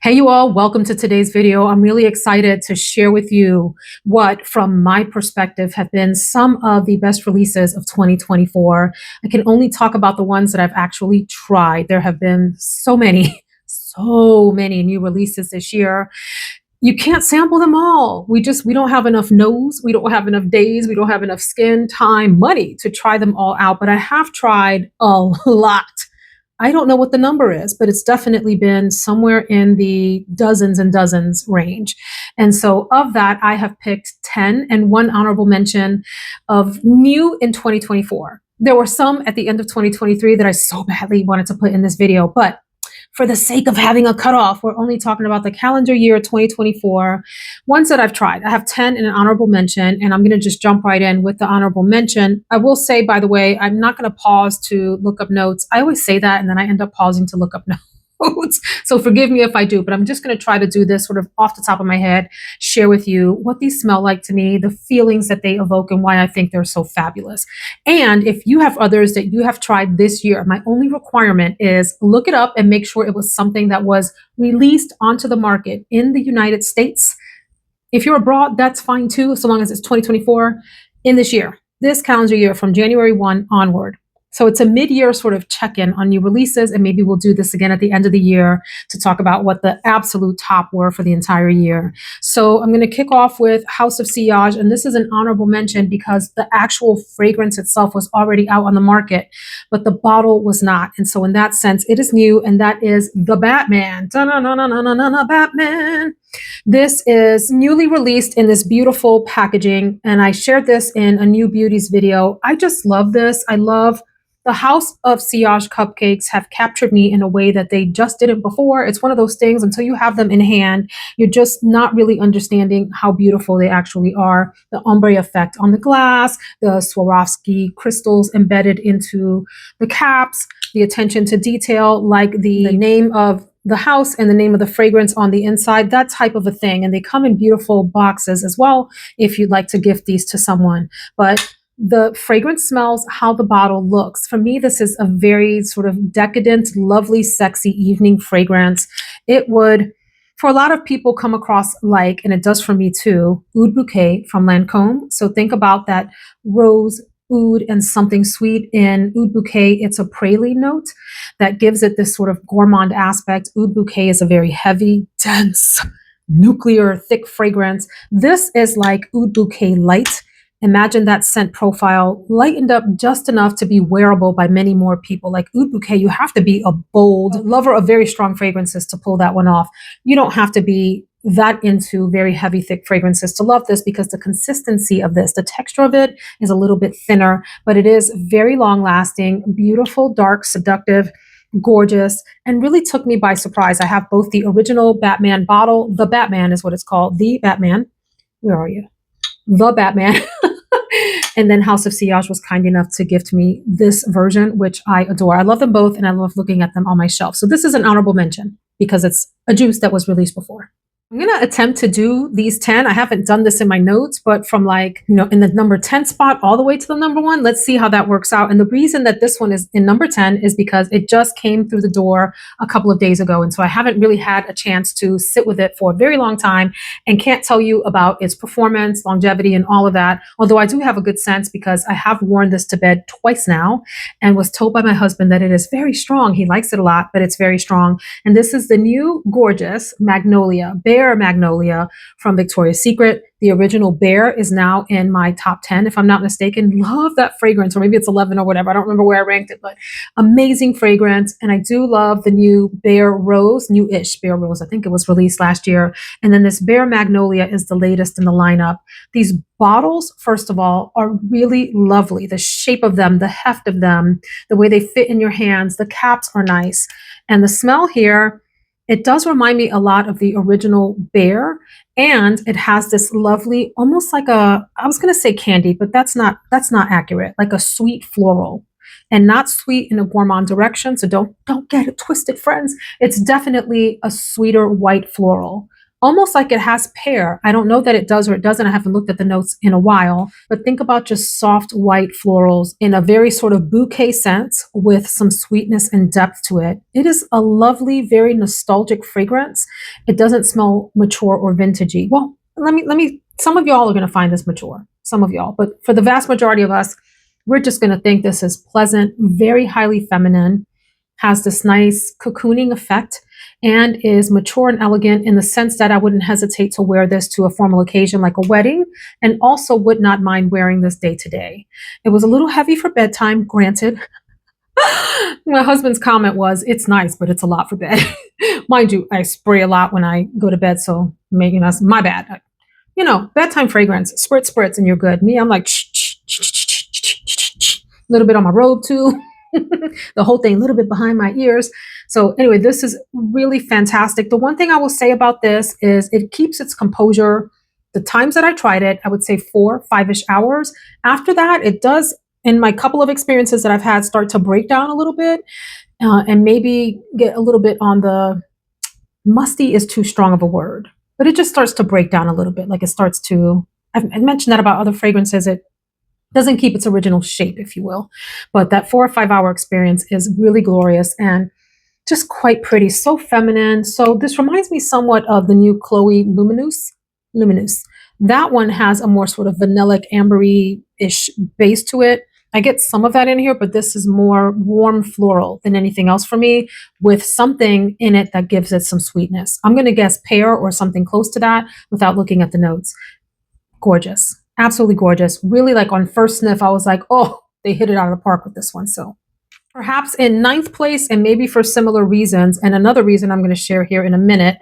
Hey you all, welcome to today's video. I'm really excited to share with you what, from my perspective, have been some of the best releases of 2024. I can only talk about the ones that I've actually tried. There have been so many, so many new releases this year. You can't sample them all. We don't have enough nose, we don't have enough days, we don't have enough skin, time, money to try them all out, but I have tried a lot. I don't know what the number is, but it's definitely been somewhere in the dozens and dozens range. And so of that, I have picked 10 and one honorable mention of new in 2024. There were some at the end of 2023 that I so badly wanted to put in this video, but for the sake of having a cutoff, we're only talking about the calendar year 2024, ones that I've tried. I have 10 in an honorable mention, and I'm going to just jump right in with the honorable mention. I will say, by the way, I'm not going to pause to look up notes. I always say that, and then I end up pausing to look up notes. So forgive me if I do, but I'm just going to try to do this sort of off the top of my head, share with you what these smell like to me, the feelings that they evoke, and why I think they're so fabulous. And if you have others that you have tried this year, my only requirement is look it up and make sure it was something that was released onto the market in the United States. If you're abroad, that's fine too, so long as it's 2024 in this year, this calendar year from January 1 onward. So it's a mid-year sort of check-in on new releases, and maybe we'll do this again at the end of the year to talk about what the absolute top were for the entire year. So I'm going to kick off with House of Sillage, and this is an honorable mention because the actual fragrance itself was already out on the market, but the bottle was not. And so in that sense, it is new, and that is the Batman. Da-na-na-na-na-na-na, Batman. This is newly released in this beautiful packaging, and I shared this in a New Beauties video. I just love this. I love the House of Sillage cupcakes have captured me in a way that they just didn't before. It's one of those things, until you have them in hand, you're just not really understanding how beautiful they actually are. The ombre effect on the glass, the Swarovski crystals embedded into the caps, the attention to detail, like the name of the house and the name of the fragrance on the inside, that type of a thing. And they come in beautiful boxes as well if you'd like to gift these to someone. But the fragrance smells how the bottle looks. For me, this is a very sort of decadent, lovely, sexy evening fragrance. It would, for a lot of people, come across like, and it does for me too, Oud Bouquet from Lancôme. So think about that rose, oud, and something sweet. In Oud Bouquet, it's a praline note that gives it this sort of gourmand aspect. Oud Bouquet is a very heavy, dense, nuclear, thick fragrance. This is like Oud Bouquet light. Imagine that scent profile lightened up just enough to be wearable by many more people. Like Oud Bouquet, you have to be a bold lover of very strong fragrances to pull that one off. You don't have to be that into very heavy, thick fragrances to love this, because the consistency of this, the texture of it is a little bit thinner, but it is very long lasting, beautiful, dark, seductive, gorgeous, and really took me by surprise. I have both the original Batman bottle, the Batman is what it's called, the Batman. Where are you? The Batman. And then House of Sillage was kind enough to gift me this version, which I adore. I love them both, and I love looking at them on my shelf. So this is an honorable mention because it's a juice that was released before. I'm going to attempt to do these 10. I haven't done this in my notes, but from like, in the number 10 spot all the way to the number 1, let's see how that works out. And the reason that this one is in number 10 is because it just came through the door a couple of days ago. And so I haven't really had a chance to sit with it for a very long time and can't tell you about its performance, longevity, and all of that. Although I do have a good sense because I have worn this to bed twice now and was told by my husband that it is very strong. He likes it a lot, but it's very strong. And this is the new gorgeous Magnolia, Bare Magnolia from Victoria's Secret. The original Bare is now in my top 10, if I'm not mistaken. Love that fragrance, or maybe it's 11 or whatever. I don't remember where I ranked it, but amazing fragrance. And I do love the new Bare Rose, new-ish Bare Rose. I think it was released last year. And then this Bare Magnolia is the latest in the lineup. These bottles, first of all, are really lovely. The shape of them, the heft of them, the way they fit in your hands, the caps are nice. And the smell here, it does remind me a lot of the original Bare, and it has this lovely, almost like I was going to say candy, but that's not accurate, like a sweet floral, and not sweet in a gourmand direction. So don't get it twisted, friends. It's definitely a sweeter white floral. almost like it has pear. I don't know that it does or it doesn't. I haven't looked at the notes in a while, but think about just soft white florals in a very sort of bouquet scent with some sweetness and depth to it. It is a lovely, very nostalgic fragrance. It doesn't smell mature or vintagey. Well, some of y'all are going to find this mature, some of y'all, but for the vast majority of us, we're just going to think this is pleasant, very highly feminine, has this nice cocooning effect, and is mature and elegant in the sense that I wouldn't hesitate to wear this to a formal occasion like a wedding, and also would not mind wearing this day to day. It was a little heavy for bedtime, granted. My husband's comment was, it's nice, but it's a lot for bed. Mind you, I spray a lot when I go to bed, so maybe that's my bad. You know, bedtime fragrance, spritz, and you're good. Me, I'm like, a little bit on my robe too. The whole thing, a little bit behind my ears. So anyway, this is really fantastic. The one thing I will say about this is it keeps its composure. The times that I tried it, I would say 4, 5-ish hours. After that, it does, in my couple of experiences that I've had, start to break down a little bit and maybe get a little bit on the musty is too strong of a word, but it just starts to break down a little bit. Like it starts to, I've mentioned that about other fragrances. It doesn't keep its original shape, if you will. But that 4 or 5 hour experience is really glorious and just quite pretty, so feminine. So this reminds me somewhat of the new Chloe Luminous. That one has a more sort of vanillic, ambery-ish base to it. I get some of that in here, but this is more warm floral than anything else for me, with something in it that gives it some sweetness. I'm going to guess pear or something close to that without looking at the notes. Gorgeous. Absolutely gorgeous. Really, like on first sniff, I was like, oh, they hit it out of the park with this one. So perhaps in 9th place, and maybe for similar reasons, and another reason I'm going to share here in a minute,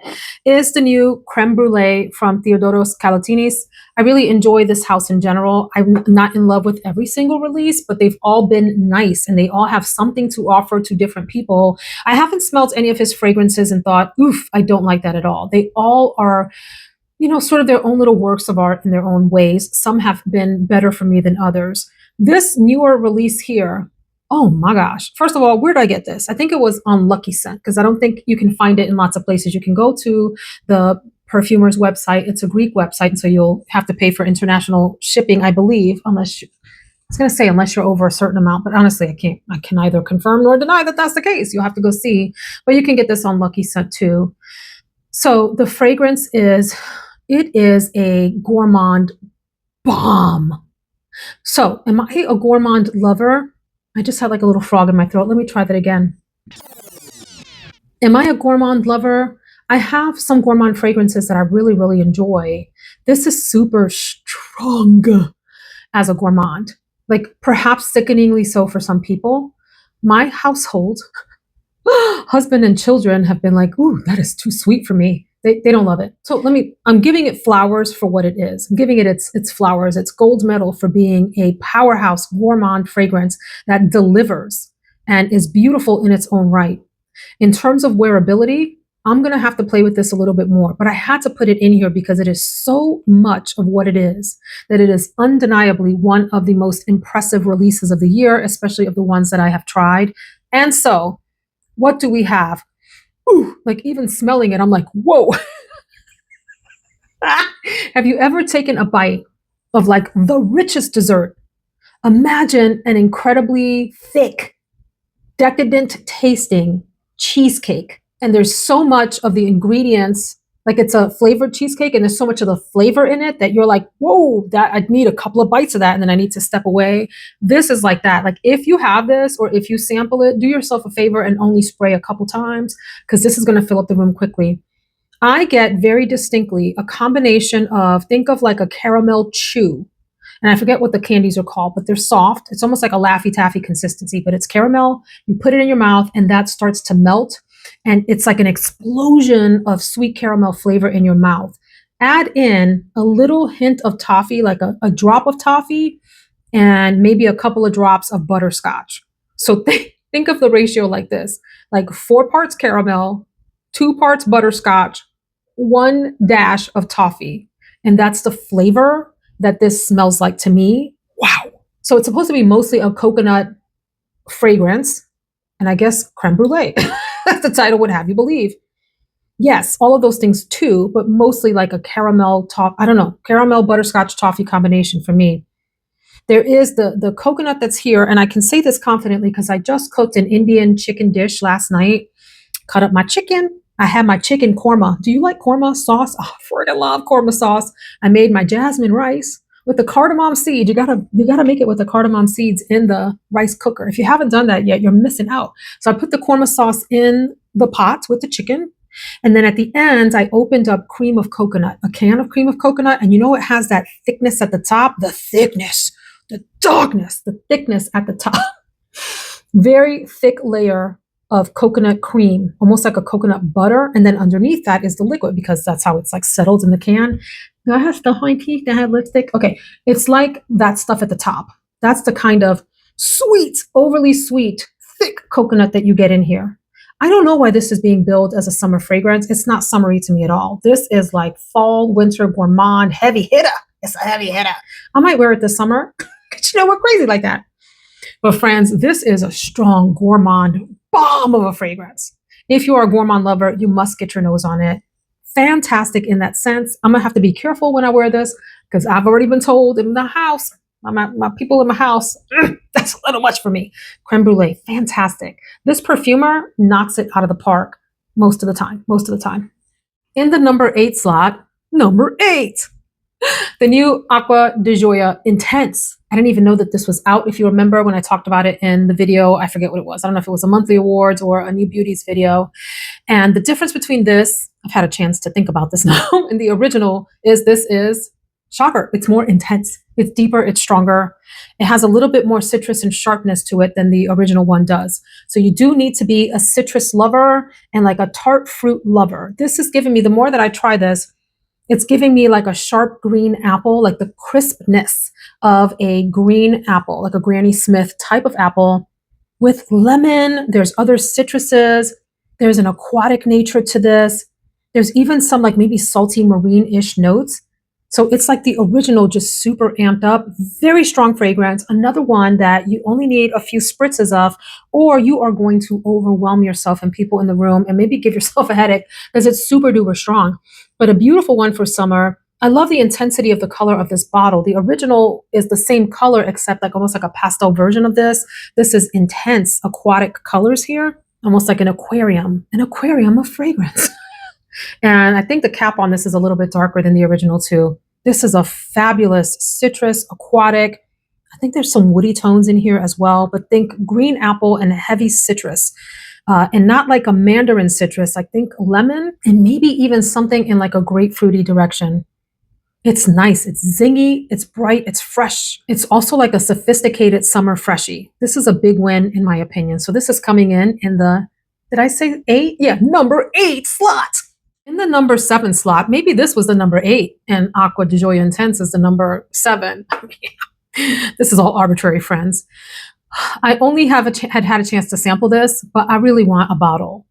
is the new Creme Brulee from Theodoros Kalotinis. I really enjoy this house in general. I'm not in love with every single release, but they've all been nice and they all have something to offer to different people. I haven't smelled any of his fragrances and thought, oof, I don't like that at all. They all are, you know, sort of their own little works of art in their own ways. Some have been better for me than others. This newer release here, oh my gosh. First of all, where did I get this? I think it was on Lucky Scent, because I don't think you can find it in lots of places. You can go to the perfumer's website. It's a Greek website, and so you'll have to pay for international shipping, I believe, unless you, I was going to say unless you're over a certain amount, but honestly, I can neither confirm nor deny that that's the case. You'll have to go see, but you can get this on Lucky Scent too. So the fragrance is, it is a gourmand bomb. So am I a gourmand lover? I just had like a little frog in my throat. Let me try that again. Am I a gourmand lover? I have some gourmand fragrances that I really, really enjoy. This is super strong as a gourmand, like perhaps sickeningly so for some people. My household, husband and children have been like, ooh, that is too sweet for me. They don't love it. So I'm giving it flowers for what it is. I'm giving it its flowers. It's gold medal for being a powerhouse gourmand fragrance that delivers and is beautiful in its own right. In terms of wearability, I'm going to have to play with this a little bit more, but I had to put it in here because it is so much of what it is that it is undeniably one of the most impressive releases of the year, especially of the ones that I have tried. And so what do we have? Ooh, like even smelling it, I'm like, whoa. Have you ever taken a bite of like the richest dessert? Imagine an incredibly thick, decadent tasting cheesecake. And there's so much of the ingredients, like it's a flavored cheesecake and there's so much of the flavor in it that you're like, whoa, that I need a couple of bites of that and then I need to step away. This is like that. Like if you have this or if you sample it, do yourself a favor and only spray a couple times because this is going to fill up the room quickly. I get very distinctly a combination of, think of like a caramel chew. And I forget what the candies are called, but they're soft. It's almost like a Laffy Taffy consistency, but it's caramel. You put it in your mouth and that starts to melt. And it's like an explosion of sweet caramel flavor in your mouth. Add in a little hint of toffee, like a drop of toffee, and maybe a couple of drops of butterscotch. So think of the ratio like this, like 4 parts caramel, 2 parts butterscotch, 1 dash of toffee. And that's the flavor that this smells like to me. Wow. So it's supposed to be mostly a coconut fragrance. And I guess creme brulee. That's the title would have you believe. Yes, all of those things too, but mostly like a caramel top, I don't know, caramel butterscotch toffee combination for me. There is the coconut that's here, and I can say this confidently because I just cooked an Indian chicken dish last night. Cut up my chicken. I had my chicken korma. Do you like korma sauce? Oh, I freaking love korma sauce. I made my jasmine rice with the cardamom seed. You gotta make it with the cardamom seeds in the rice cooker. If you haven't done that yet, you're missing out. So I put the korma sauce in the pot with the chicken. And then at the end, I opened up cream of coconut, a can of cream of coconut. And you know, it has that thickness at the top, the thickness, the darkness, the thickness at the top. Very thick layer of coconut cream, almost like a coconut butter. And then underneath that is the liquid because that's how it's like settled in the can. Do I have stuff on my teeth? Do I have lipstick? Okay. It's like that stuff at the top. That's the kind of sweet, overly sweet, thick coconut that you get in here. I don't know why this is being billed as a summer fragrance. It's not summery to me at all. This is like fall, winter, gourmand, heavy hitter. It's a heavy hitter. I might wear it this summer. Because you know, we're crazy like that. But friends, this is a strong gourmand bomb of a fragrance. If you are a gourmand lover, you must get your nose on it. Fantastic in that sense. I'm gonna have to be careful when I wear this because I've already been told in the house, my people in my house, that's a little much for me. Creme Brulee, fantastic. This perfumer knocks it out of the park most of the time, In the number 8 slot, number 8. The new Acqua de Gioia Intense. I didn't even know that this was out. If you remember when I talked about it in the video, I forget what it was. I don't know if it was a monthly awards or a new beauties video. And the difference between this, I've had a chance to think about this now, and the original is this is, shocker, it's more intense. It's deeper, it's stronger. It has a little bit more citrus and sharpness to it than the original one does. So you do need to be a citrus lover and like a tart fruit lover. This is giving me, the more that I try this, it's giving me like a sharp green apple, like the crispness of a green apple, like a Granny Smith type of apple with lemon. There's other citruses. There's an aquatic nature to this. There's even some like maybe salty marine-ish notes. So it's like the original, just super amped up, very strong fragrance. Another one that you only need a few spritzes of, or you are going to overwhelm yourself and people in the room and maybe give yourself a headache because it's super duper strong. But a beautiful one for summer. I love the intensity of the color of this bottle. The original is the same color, except like almost like a pastel version of this. This is intense aquatic colors here, almost like an aquarium of fragrance. And I think the cap on this is a little bit darker than the original too. This is a fabulous citrus, aquatic. I think there's some woody tones in here as well, but think green apple and heavy citrus. And not like a mandarin citrus. I think lemon and maybe even something in like a grapefruity direction. It's nice. It's zingy. It's bright. It's fresh. It's also like a sophisticated summer freshie. This is a big win in my opinion. So this is coming in the, did I say 8? Yeah, number 8 slot. In the number 7 slot, maybe this was the number 8 and Acqua di Gioia Intense is the number 7. This is all arbitrary, friends. I only had a chance to sample this, but I really want a bottle.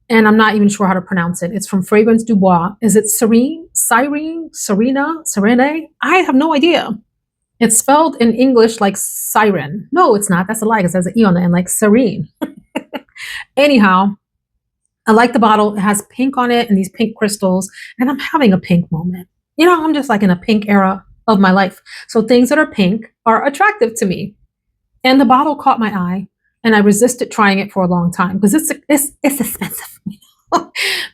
And I'm not even sure how to pronounce it. It's from Fragrance du Bois. Is it Serene? Sirene? Serena? Serene? I have no idea. It's spelled in English like siren. No, it's not. That's a lie. It says an E on the end, like Serene. Anyhow, I like the bottle. It has pink on it and these pink crystals. And I'm having a pink moment. You know, I'm just like in a pink era of my life. So things that are pink are attractive to me. And the bottle caught my eye. And I resisted trying it for a long time because it's expensive.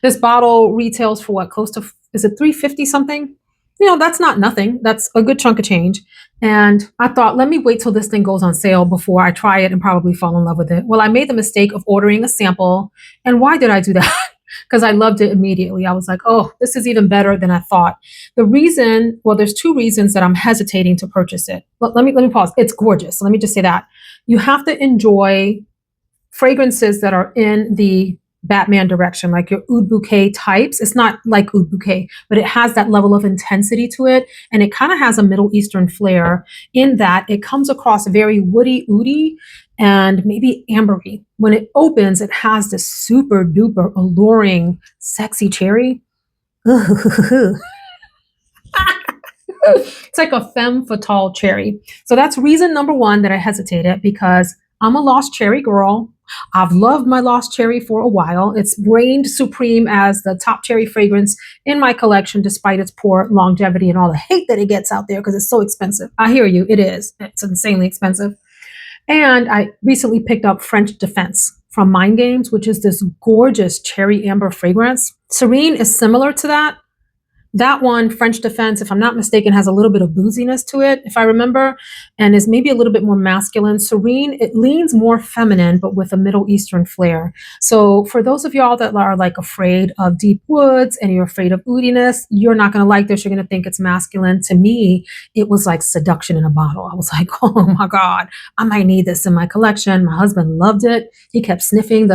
This bottle retails for what, close to, is it $3.50 something? You know, that's not nothing. That's a good chunk of change. And I thought, let me wait till this thing goes on sale before I try it and probably fall in love with it. Well, I made the mistake of ordering a sample. And why did I do that? Because I loved it immediately. I was like, oh, this is even better than I thought. The reason, well, there's 2 reasons that I'm hesitating to purchase it. Let me pause. It's gorgeous. So let me just say that. You have to enjoy fragrances that are in the Batman direction, like your Oud Bouquet types. It's not like Oud Bouquet, but it has that level of intensity to it. And it kind of has a Middle Eastern flair in that it comes across very woody, oody, and maybe ambery. When it opens, it has this super duper alluring, sexy cherry. It's like a femme fatale cherry. So that's reason number 1 that I hesitated, because I'm a lost cherry girl. I've loved my Lost Cherry for a while. It's reigned supreme as the top cherry fragrance in my collection, despite its poor longevity and all the hate that it gets out there because it's so expensive. I hear you, it is. It's insanely expensive. And I recently picked up French Defense from Mind Games, which is this gorgeous cherry amber fragrance. Serene is similar to that. That one, French Defense, if I'm not mistaken, has a little bit of booziness to it, if I remember, and is maybe a little bit more masculine. Serene, it leans more feminine, but with a Middle Eastern flair. So for those of y'all that are like afraid of deep woods and you're afraid of oudiness, you're not going to like this. You're going to think it's masculine. To me, it was like seduction in a bottle. I was like, oh my God, I might need this in my collection. My husband loved it. He kept sniffing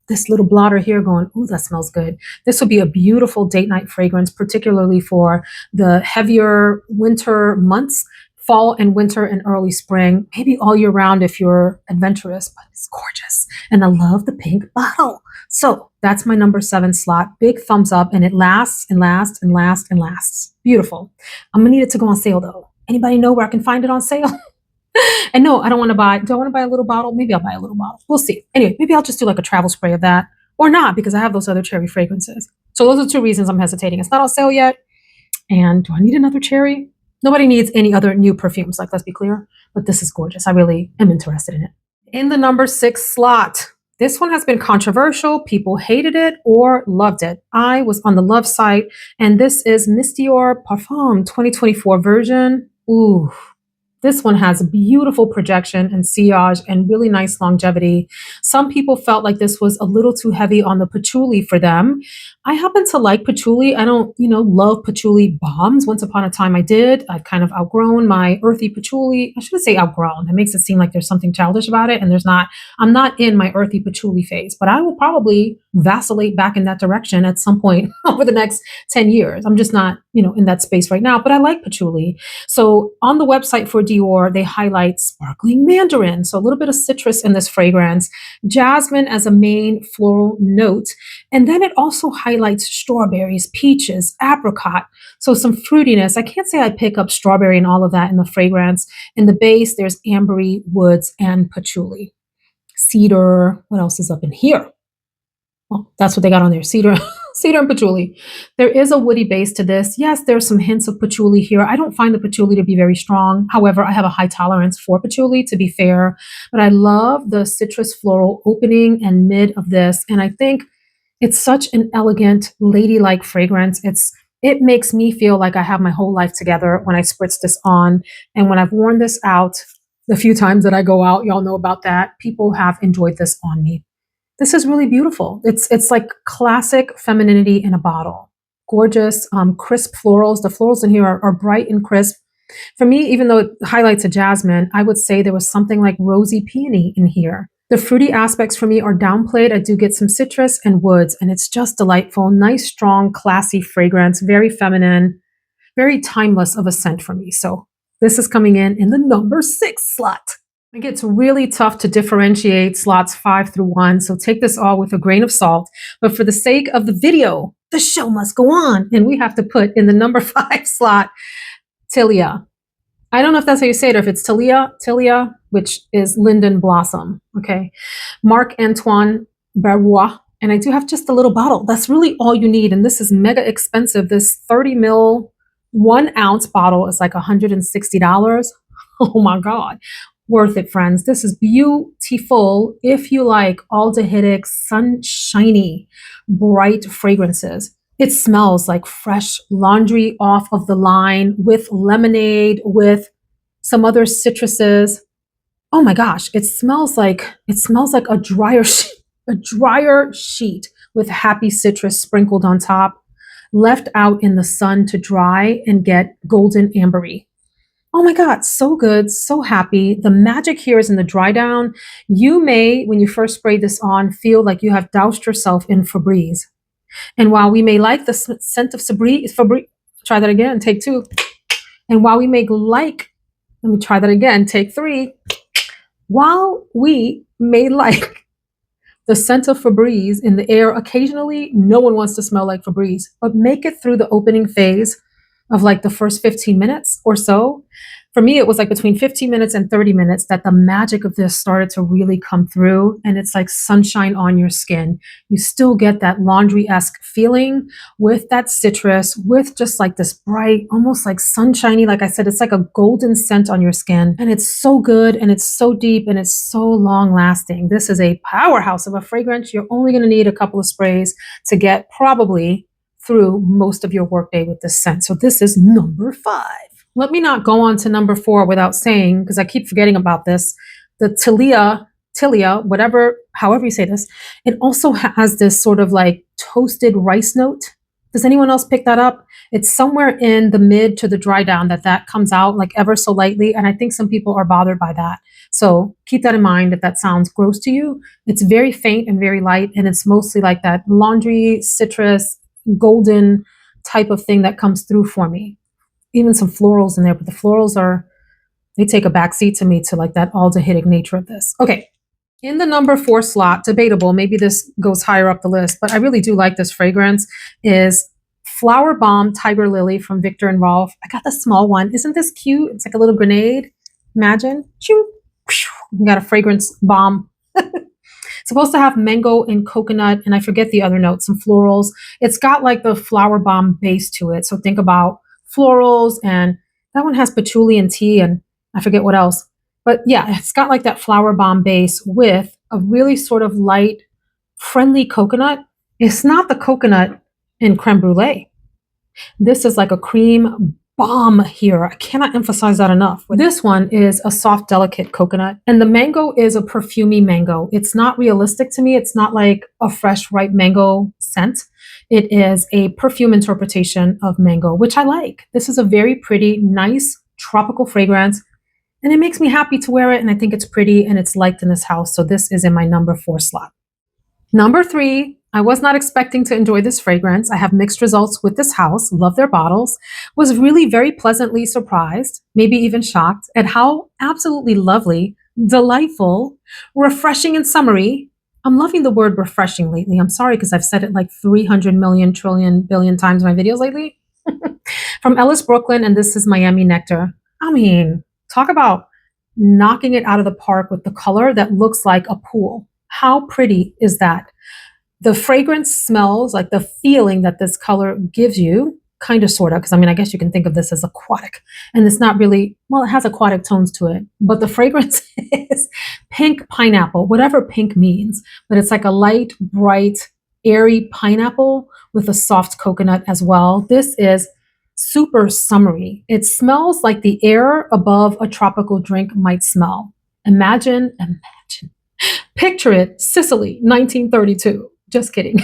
this little blotter here going, ooh, that smells good. This would be a beautiful date night fragrance, particularly for the heavier winter months, fall and winter and early spring, maybe all year round if you're adventurous, but it's gorgeous. And I love the pink bottle. So that's my number 7 slot. Big thumbs up, and it lasts and lasts and lasts and lasts. Beautiful. I'm gonna need it to go on sale though. Anybody know where I can find it on sale? And no, I don't want to buy. Do I want to buy a little bottle? Maybe I'll buy a little bottle. We'll see. Anyway, maybe I'll just do like a travel spray of that or not, because I have those other cherry fragrances. So those are 2 reasons I'm hesitating. It's not on sale yet. And do I need another cherry? Nobody needs any other new perfumes. Like, let's be clear. But this is gorgeous. I really am interested in it. In the number 6 slot, this one has been controversial. People hated it or loved it. I was on the love side, and this is Miss Dior Parfum 2024 version. Ooh. This one has a beautiful projection and sillage and really nice longevity. Some people felt like this was a little too heavy on the patchouli for them. I happen to like patchouli. I don't, love patchouli bombs. Once upon a time I did. I've kind of outgrown my earthy patchouli. I shouldn't say outgrown. That makes it seem like there's something childish about it. And there's not. I'm not in my earthy patchouli phase, but I will probably vacillate back in that direction at some point over the next 10 years. I'm just not, in that space right now, but I like patchouli. So on the website for Dior, they highlight sparkling mandarin. So a little bit of citrus in this fragrance, jasmine as a main floral note. And then it also highlights strawberries, peaches, apricot. So some fruitiness. I can't say I pick up strawberry and all of that in the fragrance. In the base, there's ambery, woods, and patchouli. Cedar. What else is up in here? Well, that's what they got on there. Cedar and patchouli. There is a woody base to this. Yes, there's some hints of patchouli here. I don't find the patchouli to be very strong. However, I have a high tolerance for patchouli, to be fair. But I love the citrus floral opening and mid of this. And I think it's such an elegant, ladylike fragrance. It makes me feel like I have my whole life together when I spritz this on. And when I've worn this out, the few times that I go out, y'all know about that, people have enjoyed this on me. This is really beautiful. It's like classic femininity in a bottle. Gorgeous, crisp florals. The florals in here are bright and crisp. For me, even though it highlights a jasmine, I would say there was something like rosy peony in here. The fruity aspects for me are downplayed. I do get some citrus and woods, and it's just delightful. Nice, strong, classy fragrance. Very feminine, very timeless of a scent for me. So this is coming in the number 6 slot. It gets really tough to differentiate slots 5 through 1, so take this all with a grain of salt. But for the sake of the video, the show must go on, and we have to put in the number 5 slot, Tilia. I don't know if that's how you say it, or if it's Tilia, which is linden blossom, okay? Marc-Antoine Barrois, and I do have just a little bottle. That's really all you need, and this is mega expensive. This 30 ml, 1 ounce bottle is like $160. Oh my God. Worth it, friends. This is beautiful if you like aldehydic, sunshiny, bright fragrances. It smells like fresh laundry off of the line with lemonade, with some other citruses. Oh my gosh, it smells like a dryer sheet with happy citrus sprinkled on top, left out in the sun to dry and get golden ambery. Oh my God, so good, so happy. The magic here is in the dry down. You may, when you first spray this on, feel like you have doused yourself in Febreze. And while we may like the scent of Febreze, try that again, take 2. And while we may like, let me try that again, take 3. While we may like the scent of Febreze in the air, occasionally, no one wants to smell like Febreze, but make it through the opening phase of like the first 15 minutes or so. For me, it was like between 15 minutes and 30 minutes that the magic of this started to really come through. And it's like sunshine on your skin. You still get that laundry-esque feeling with that citrus, with just like this bright, almost like sunshiny. Like I said, it's like a golden scent on your skin. And it's so good and it's so deep and it's so long lasting. This is a powerhouse of a fragrance. You're only going to need a couple of sprays to get probably through most of your workday with this scent. So this is number 5. Let me not go on to number 4 without saying, because I keep forgetting about this, the Tilia, whatever, however you say this, it also has this sort of like toasted rice note. Does anyone else pick that up? It's somewhere in the mid to the dry down that comes out like ever so lightly. And I think some people are bothered by that. So keep that in mind if that sounds gross to you. It's very faint and very light. And it's mostly like that laundry, citrus, golden type of thing that comes through for me. Even some florals in there, but the florals they take a backseat to me to like that aldehydic nature of this. Okay. In the number 4 slot, debatable, maybe this goes higher up the list, but I really do like this fragrance, is Flowerbomb Tigerlily from Viktor and Rolf. I got the small one. Isn't this cute? It's like a little grenade. Imagine. You got a fragrance bomb. It's supposed to have mango and coconut, and I forget the other notes, some florals. It's got like the Flowerbomb base to it. So think about florals, and that one has patchouli and tea, and I forget what else. But yeah, it's got like that Flowerbomb base with a really sort of light, friendly coconut. It's not the coconut in Creme Brulee. This is like a cream bomb here. I cannot emphasize that enough. This one is a soft, delicate coconut, and the mango is a perfumey mango. It's not realistic to me. It's not like a fresh, ripe mango scent. It is a perfume interpretation of mango, which I like. This is a very pretty, nice, tropical fragrance, and it makes me happy to wear it, and I think it's pretty, and it's liked in this house, so this is in my number 4 slot. Number 3, I was not expecting to enjoy this fragrance. I have mixed results with this house, love their bottles, was really very pleasantly surprised, maybe even shocked at how absolutely lovely, delightful, refreshing, and summery. I'm loving the word refreshing lately. I'm sorry because I've said it like 300 million, trillion, billion times in my videos lately. From Ellis, Brooklyn, and this is Miami Nectar. I mean, talk about knocking it out of the park with the color that looks like a pool. How pretty is that? The fragrance smells like the feeling that this color gives you, kind of, sort of, because I mean, I guess you can think of this as aquatic, and it's not really, well, it has aquatic tones to it, but the fragrance is pink pineapple, whatever pink means, but it's like a light, bright, airy pineapple with a soft coconut as well. This is super summery. It smells like the air above a tropical drink might smell. Imagine, picture it, Sicily, 1932. Just kidding.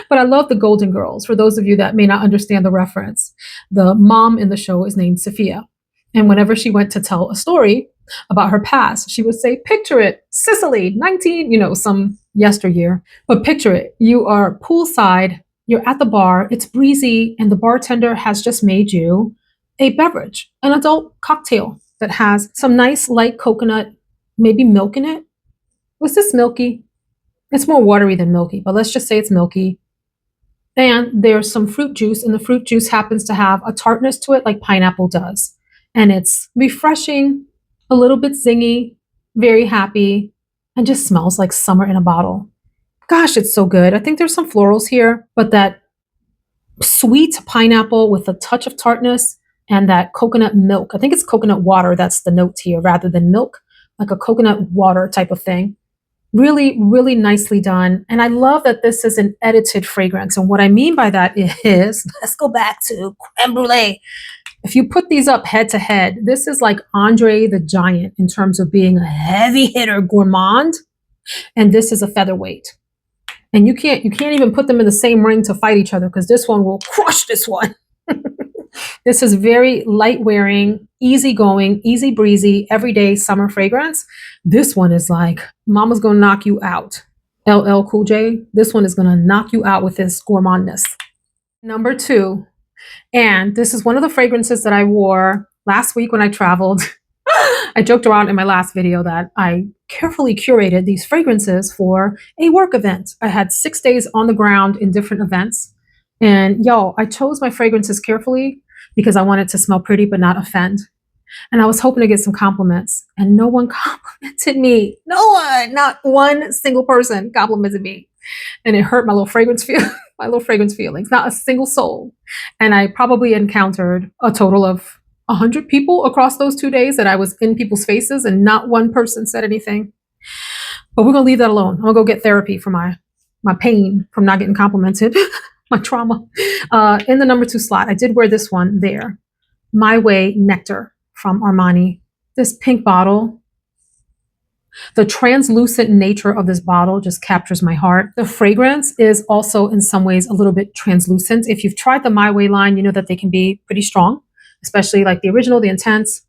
But I love the Golden Girls. For those of you that may not understand the reference, the mom in the show is named Sophia. And whenever she went to tell a story about her past, she would say, picture it, Sicily, 19, some yesteryear. But picture it, you are poolside, you're at the bar, it's breezy, and the bartender has just made you a beverage, an adult cocktail that has some nice light coconut, maybe milk in it. Was this milky? It's more watery than milky, but let's just say it's milky. And there's some fruit juice, and the fruit juice happens to have a tartness to it like pineapple does. And it's refreshing, a little bit zingy, very happy, and just smells like summer in a bottle. Gosh, it's so good. I think there's some florals here, but that sweet pineapple with a touch of tartness and that coconut milk. I think it's coconut water that's the note here rather than milk, like a coconut water type of thing. Really, really nicely done. And I love that this is an edited fragrance. And what I mean by that is, let's go back to Creme Brulee. If you put these up head to head, this is like Andre the Giant in terms of being a heavy hitter gourmand. And this is a featherweight. And you can't even put them in the same ring to fight each other because this one will crush this one. This is very light wearing, easy going, easy breezy, everyday summer fragrance. This one is like, mama's gonna knock you out. LL Cool J, this one is gonna knock you out with this gourmandness. Number 2, and this is one of the fragrances that I wore last week when I traveled. I joked around in my last video that I carefully curated these fragrances for a work event. I had 6 days on the ground in different events. And I chose my fragrances carefully because I wanted to smell pretty but not offend. And I was hoping to get some compliments, and no one complimented me. No one, not one single person complimented me. And it hurt my little my little fragrance feelings. Not a single soul. And I probably encountered a total of 100 people across those 2 days that I was in people's faces, and not one person said anything. But we're gonna leave that alone. I'm gonna go get therapy for my pain from not getting complimented, my trauma. In the number 2 slot, I did wear this one there. My Way Nectar from Armani. This pink bottle, the translucent nature of this bottle just captures my heart. The fragrance is also in some ways a little bit translucent. If you've tried the My Way line, you know that they can be pretty strong, especially like the original, the Intense.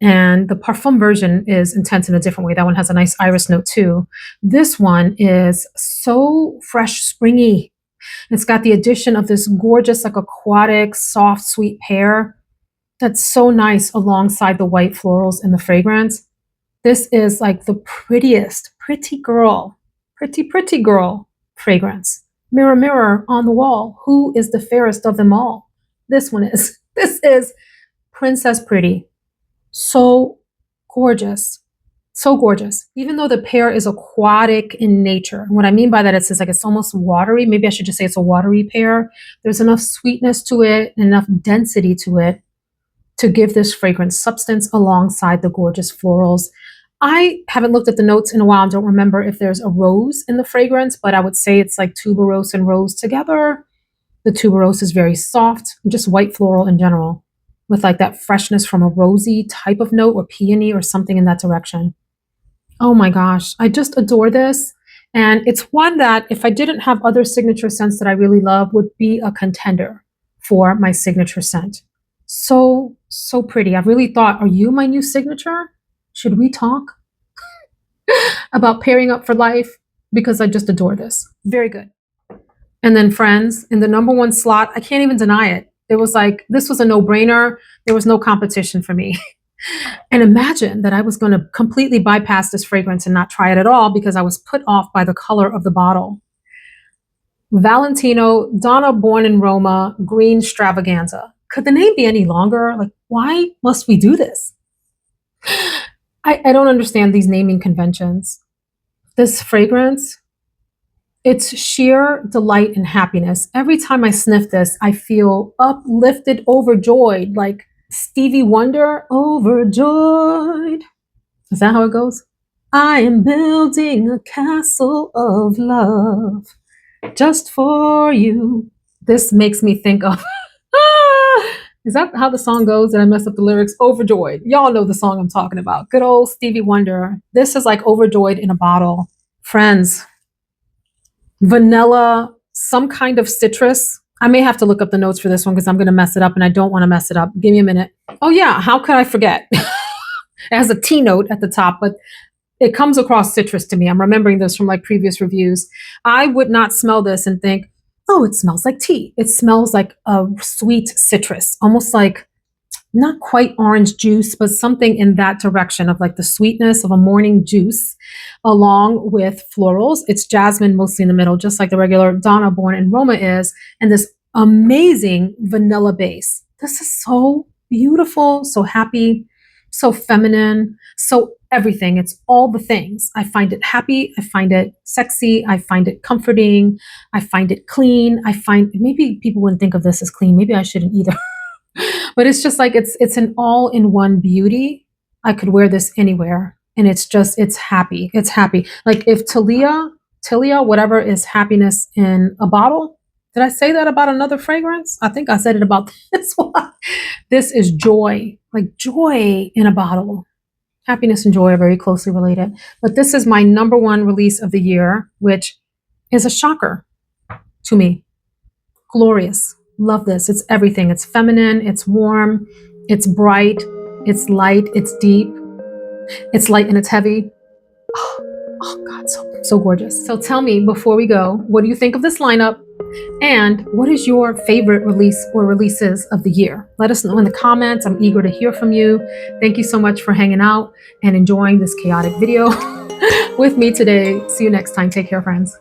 And the Parfum version is intense in a different way. That one has a nice iris note too. This one is so fresh, springy. It's got the addition of this gorgeous, like aquatic, soft, sweet pear. That's so nice alongside the white florals in the fragrance. This is like the prettiest, pretty girl fragrance. Mirror, mirror on the wall, who is the fairest of them all? This one is. This is Princess Pretty. So gorgeous. So gorgeous. Even though the pear is aquatic in nature. And what I mean by that is like it's almost watery. Maybe I should just say it's a watery pear. There's enough sweetness to it, enough density to it to give this fragrance substance alongside the gorgeous florals. I haven't looked at the notes in a while. I don't remember if there's a rose in the fragrance, but I would say it's like tuberose and rose together. The tuberose is very soft, just white floral in general, with like that freshness from a rosy type of note or peony or something in that direction. Oh my gosh, I just adore this. And it's one that if I didn't have other signature scents that I really love would be a contender for my signature scent. So, so pretty. I've really thought, are you my new signature? Should we talk about pairing up for life? Because I just adore this. Very good. And then friends, in the number 1 slot, I can't even deny it. It was like, this was a no-brainer. There was no competition for me. And imagine that I was going to completely bypass this fragrance and not try it at all because I was put off by the color of the bottle. Valentino, Donna Born in Roma, Green Stravaganza. Could the name be any longer? Like, why must we do this? I don't understand these naming conventions. This fragrance, it's sheer delight and happiness. Every time I sniff this, I feel uplifted, overjoyed, like Stevie Wonder, overjoyed. Is that how it goes? I am building a castle of love just for you. This makes me think of is that how the song goes? Did I mess up the lyrics? Overjoyed. Y'all know the song I'm talking about. Good old Stevie Wonder. This is like overjoyed in a bottle. Friends, vanilla, some kind of citrus. I may have to look up the notes for this one because I'm going to mess it up and I don't want to mess it up. Give me a minute. Oh yeah, how could I forget? It has a T note at the top, but it comes across citrus to me. I'm remembering this from like previous reviews. I would not smell this and think, oh, it smells like tea. It smells like a sweet citrus, almost like not quite orange juice, but something in that direction of like the sweetness of a morning juice along with florals. It's jasmine mostly in the middle, just like the regular Donna Born in Roma is, and this amazing vanilla base. This is so beautiful, so happy, so feminine, so everything. It's all the things. I find it happy. I find it sexy. I find it comforting. I find it clean. I find, maybe people wouldn't think of this as clean. Maybe I shouldn't either. But it's just like, it's an all-in-one beauty. I could wear this anywhere. And it's just, it's happy. It's happy. Like if Tilia, whatever is happiness in a bottle. Did I say that about another fragrance? I think I said it about this one. This is joy, like joy in a bottle. Happiness and joy are very closely related. But this is my number 1 release of the year, which is a shocker to me. Glorious. Love this. It's everything. It's feminine. It's warm. It's bright. It's light. It's deep. It's light and it's heavy. Oh God, so gorgeous. So tell me before we go, what do you think of this lineup? And what is your favorite release or releases of the year? Let us know in the comments. I'm eager to hear from you. Thank you so much for hanging out and enjoying this chaotic video with me today. See you next time. Take care, friends.